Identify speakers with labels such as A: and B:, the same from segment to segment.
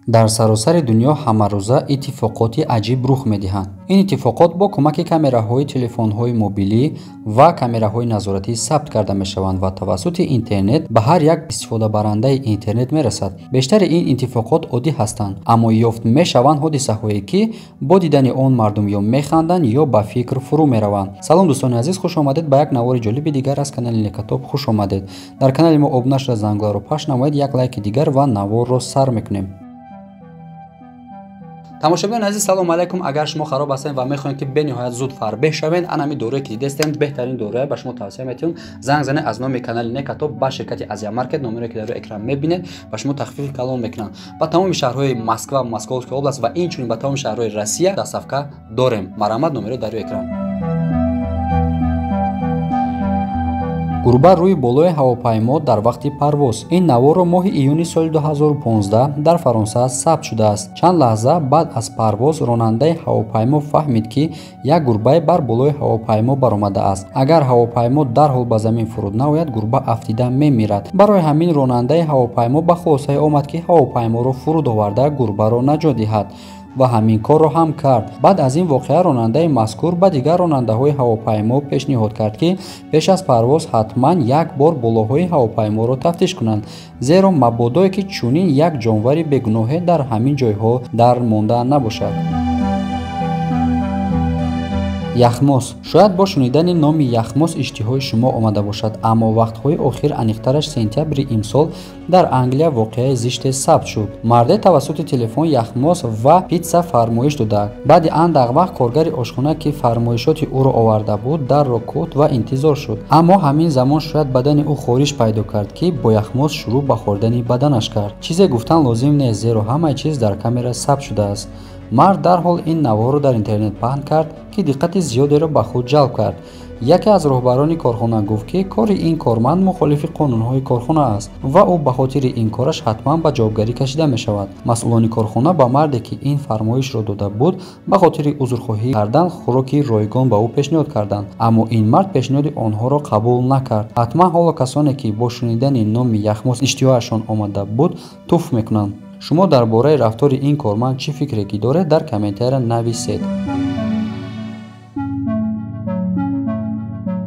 A: дар саросари дунё ҳамарӯза иттифоқоти аҷиб рух медиҳанд. ин иттифоқот бо кӯмаки камераҳои телефонҳои мобилӣ ва камераҳои назоратӣ сабт карда мешаванд ва тавассути интернет ба ҳар як истифодабарандаи интернет мерасад. бештари ин иттифоқот оддӣ ҳастанд, аммо ёфт мешаванд ҳодисаҳое ки бо дидани он мардум ё механданд ё ба фикр фурӯ мераванд. салом дӯстони азиз, хуш омадед ба як навори ҷолиби дигар аз канали Лекатоб. хуш омадед. дар канали мо обнашра зангуларо пахш намоед, як лайки дигар ва наворро сар мекунем. тамошобинони азиз, салом алайкум. агар шумо хароб ҳастед ва мехоҳед ки бениҳоят зуд фарбеҳ шавед, анами дорое ки дидестем беҳтарин дорое ба шумо тавсия метиҳам. занг занед аз номи канали Лекатоб ба ширкати Азия Маркет, номере ки дар рӯи экран мебинед, ба шумо тахфифи калон мекунанд. ба тамоми шаҳрҳои Москва, Московская област ва инчунин ба тамоми шаҳрҳои Россия доставка дорем. Марамат, номеро дар рӯи экран. Гурба рӯи болои ҳавопаймо дар вақти парвоз. ин наворро моҳи июни соли 2015 дар Фаронса сабт шудааст. чанд лаҳза баъд аз парвоз ронандаи ҳавопаймо фаҳмид ки як гурбае бар болои ҳавопаймо баромадааст. агар ҳавопаймо дарҳол ба замин фуруд наояд, гурба афтида мемирад. барои ҳамин ронандаи ҳавопаймо ба хулосае омад ки ҳавопайморо фуруд оварда гурбаро наҷот диҳад ва ҳамин корро ҳам кард. баъд аз ин воқеа ронандаи мазкур ба дигар ронандаҳои ҳавопаймо пешниҳод кард ки пеш аз парвоз ҳатман як бор болоҳои ҳавопайморо тафтиш кунанд, зеро мабодое ки чунин як ҷонвари бегуноҳе дар ҳамин ҷойҳо дар монда набошад. яхмос. шояд бо шунидани номи яхмос иштиҳои шумо омада бошад, аммо вақтҳои охир, аниқтараш сентябри имсол, дар Англия воқеаи зиште сабт шуд. марде тавассути телефон яхмос ва питса фармоиш додааст. баъди андақ вақт коргари ошхона ки фармоишоти ӯро оварда буд, дарро кӯд ва интизор шуд. аммо ҳамин замон шояд бадани ӯ хориш пайдо кард ки бо яхмос шурӯъ ба хӯрдани баданаш кард. чизе гуфтан лозим нест, зеро ҳамаи чиз дар камера сабт шудааст. мард дарҳол ин наворро дар интернет паҳн кард ки диққати зиёдеро ба худ ҷалб кард. яке аз роҳбарони корхона гуфт ки кори ин корманд мухолифи қонунҳои корхона аст ва ӯ ба хотири ин кораш ҳатман ба ҷавобгарӣ кашида мешавад. масъулони корхона ба марде ки ин фармоишро дода буд, ба хотири узрхоҳӣ кардан хӯроки ройгон ба ӯ пешниҳод карданд, аммо ин мард пешниҳоди онҳоро қабул накард. ҳатман ҳоло касоне ки бо шунидани номи яхмос иштиҳояшон омада буд туф мекунанд. шумо дар бораи рафтори ин корманд чӣ фикре ки доред, дар комментария нависед.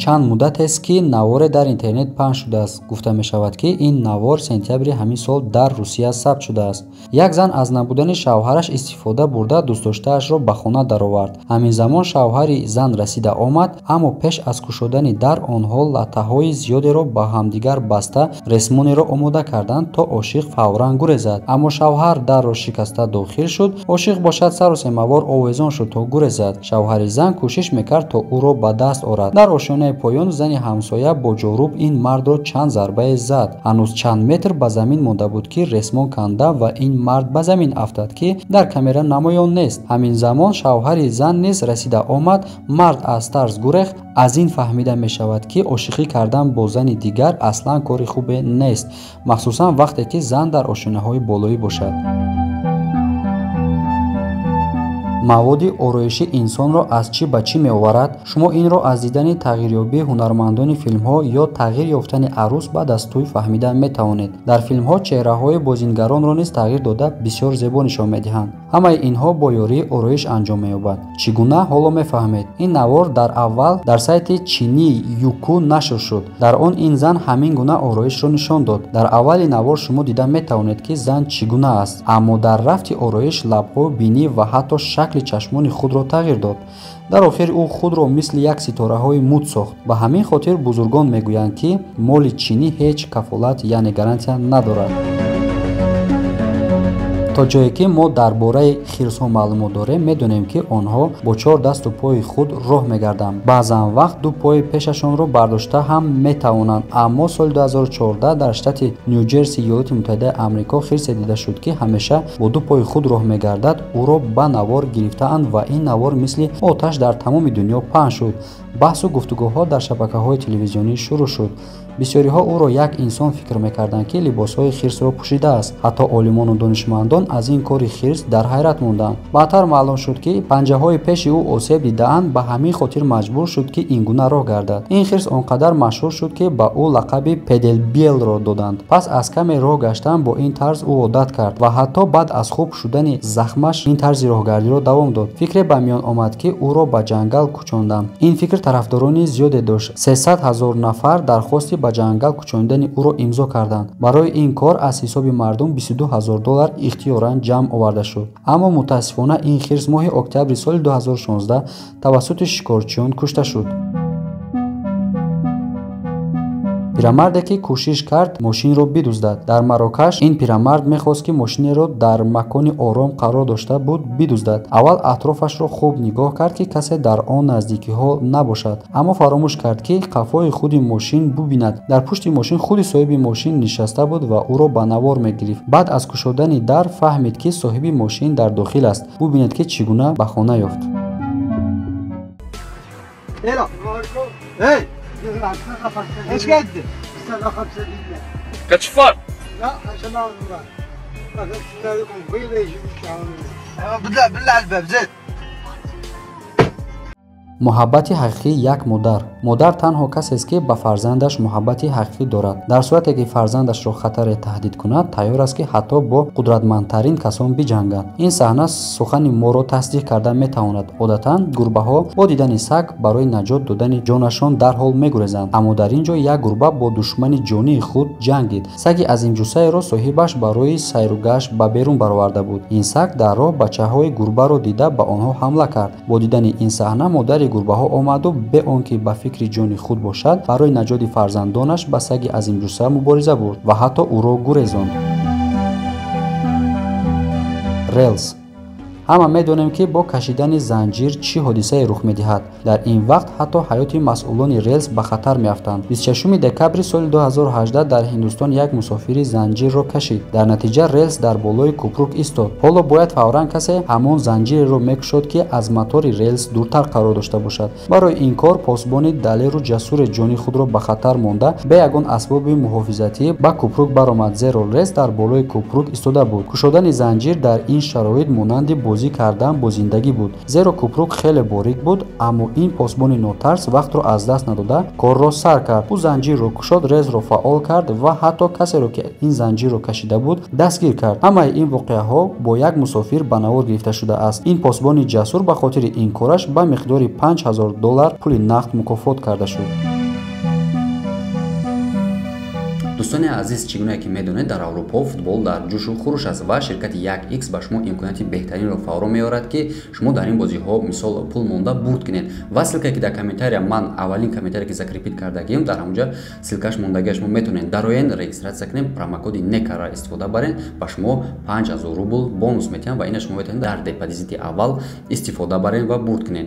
A: чанд муддатест ки наворе дар интернет паҳн шудааст. гуфта мешавад ки ин навор сентябри ҳамин сол дар Русия сабт шудааст. як зан аз набудани шавҳараш истифода бурда дӯстдоштаашро ба хона даровард. ҳамин замон шавҳари зан расида омад, аммо пеш аз кушодани дар онҳо латтаҳои зиёдеро ба ҳамдигар баста ресмонеро омода карданд, то ошиқ фавран гурезад. аммо шавҳар дарро шикаста дохил шуд. ошиқ бошад сару семавор овезон шуд то гурезад. шавҳари зан кӯшиш мекард то ӯро ба даст орад. дар ошёнаи поён зани ҳамсоя бо ҷорӯб ин мардро чанд зарбае зад. ҳанӯз чанд метр ба замин монда буд ки ресмон канда ва ин мард ба замин афтад ки дар камера намоён нест. ҳамин замон шавҳари зан низ расида омад. мард аз тарс гурехт. аз ин фаҳмида мешавад ки ошиқӣ кардан бо зани дигар аслан кори хубе нест, махсусан вақте ки зан дар ошёнаҳои болоӣ бошад. маводи ороиши инсонро аз чӣ ба чӣ меоварад? шумо инро аз дидани тағйирёбии ҳунармандони филмҳо ё тағйир ёфтани арӯс баъд аз тӯй фаҳмида метавонед. дар филмҳо чеҳраҳои бозингаронро низ тағйир дода бисёр зебо нишон медиҳанд. ҳамаи инҳо бо ёрии ороиш анҷом меёбад. чӣ гуна? ҳоло мефаҳмед. ин навор дар аввал дар сайти чини Юку нашр шуд. дар он ин зан ҳамин гуна ороишро нишон дод. дар аввали навор шумо дида метавонед ки зан чӣ гуна аст, аммо дар рафти ороиш лабҳо, бинӣ ва ҳатто шакли чашмони худро тағйир дод. дар охир ӯ худро мисли як ситораҳои муд сохт. ба ҳамин хотир бузургон мегӯянд ки моли чинӣ ҳеҷ кафолат яъне гарантия надорад. то ҷое ки мо дар бораи хирсҳо маълумот дорем, медонем ки онҳо бо чор дасту пои худ роҳ мегарданд. баъзан вақт ду пои пешашонро бардошта ҳам метавонанд. аммо соли 2014 дар штати Нью-Ҷерси, Иёлоти Муттаҳидаи Амрико хирсе дида шуд ки ҳамеша бо ду пои худ роҳ мегардад. ӯро ба навор гирифтаанд ва ин навор мисли оташ дар тамоми дунё паҳн шуд. баҳсу гуфтугӯҳо дар шабакаҳои телевизионӣ шурӯъ шуд. бисёриҳо ӯро як инсон фикр мекарданд ки либосҳои хирсро пӯшидааст. ҳатто олимону донишмандон аз ин кори хирс дар ҳайрат монданд. баъдтар маълум шуд ки панҷаҳои пеши ӯ осеб дидаанд, ба ҳамин хотир маҷбур шуд ки ин гуна роҳ гардад. ин хирс он қадар машҳур шуд ки ба ӯ лақаби педелбиелро доданд. пас аз каме роҳ гаштан бо ин тарз ӯ одат кард ва ҳатто баъд аз хуб шудани захмаш ин тарзи роҳгардиро давом дод. фикре ба миён омад ки ӯро ба ҷангал кӯчонданд. ин фикр тарафдорони зиёде дошт. 300 000 нафар дархости ба ҷангал кӯчондани ӯро имзо карданд. барои ин кор аз ҳисоби мардум $22 000 ихтиёран ҷамъ оварда шуд. аммо мутаассифона ин хирс моҳи октябри соли 2016 тавассути шикорчиён кушта шуд. пирамарде ки кӯшиш кард мошинро бидуздад. дар Марокаш ин пирамард мехост ки мошинеро дар макони ором қарор дошта буд бидуздад. аввал атрофашро хуб нигоҳ кард ки касе дар он наздикиҳо набошад, аммо фаромӯш кард ки қафои худи мошин бубинад. дар пушти мошин худи соҳиби мошин нишаста буд ва ӯро ба навор мегирифт. баъд аз кушодани дар фаҳмид ки соҳиби мошин дар дохил аст. бубинед ки чӣ гуна ба хона ёфт.
B: ايش قد؟ استنى 5 دقيقة.
C: كتشفر؟
B: لا عشان اعمل بالله على الباب زين.
A: муҳаббати ҳақиқӣ як модар. модар танҳо касест ки ба фарзандаш муҳаббати ҳақиқӣ дорад. дар сурате ки фарзандашро хатаре таҳдид кунад, тайёр аст ки ҳатто бо қудратмандтарин касон биҷангад. ин саҳна сухани моро тасдиқ карда метавонад. одатан гурбаҳо бо дидани саг барои наҷот додани ҷонашон дарҳол мегурезанд, аммо дар ин ҷо як гурба бо душмани ҷонии худ ҷангид. саги азимҷусаеро соҳибаш барои сайругашт ба берун бароварда буд. ин саг дар роҳ бачаҳои гурбаро дида ба онҳо ҳамла кард. бо дидани ин саҳна модари гурбаҳо омаду бе он ки ба фикри ҷони худ бошад, барои наҷоти фарзандонаш ба саги азимҷуса мубориза бурд ва ҳатто ӯро гурезонд. релс. ҳама медонем ки бо кашидани занҷир чӣ ҳодисае рух медиҳад. дар ин вақт ҳатто ҳаёти масъулони релс ба хатар меафтанд. 26 декабри соли 2018 дар Ҳиндустон як мусофири занҷирро кашид. дар натиҷа релс дар болои кӯпрук истод. ҳоло бояд фавран касе ҳамон занҷиреро мекушод ки аз матори релс дуртар қарор дошта бошад. барои ин кор посбони далеру ҷасуре ҷони худро ба хатар монда бе ягон асбоби муҳофизатӣ ба кӯпрук баромад, зеро релс дар болои кӯпрук истода буд. кушодани занҷир дар ин шароит монанди бозӣ кардан бо зиндагӣ буд, зеро кӯпрук хеле борик буд, аммо ин посбони нотарс вақтро аз даст надода корро сар кард. ӯ занҷирро кушод, резро фаъол кард ва ҳатто касеро ки ин занҷирро кашида буд дастгир кард. ҳамаи ин воқеаҳо бо як мусофир ба навор гирифта шудааст. ин посбони ҷасур ба хотири ин кораш ба миқдори $5000 пули нақд мукофот карда шуд. дӯстони азиз, чӣ гуна ки медонед, дар Аврупо футбол дар ҷӯшу хуруш аст ва ширкати 1x ба шумо имконияти беҳтаринро фавро меорад ки шумо дар ин бозиҳо мисол пул монда бурд кунед. ва ссилка ки дар комментария, ман аввалин комментария ки закрепит кардагием, дар ҳамонҷа ссилкаш мондагиаш шумо метавонед дароен регистратсия кунед, промокоди некара истифода барен, ба шумо $5000 бонус метиҳам ва ина шумо метавонед дар депозити аввал истифода барен ва бурд кунед.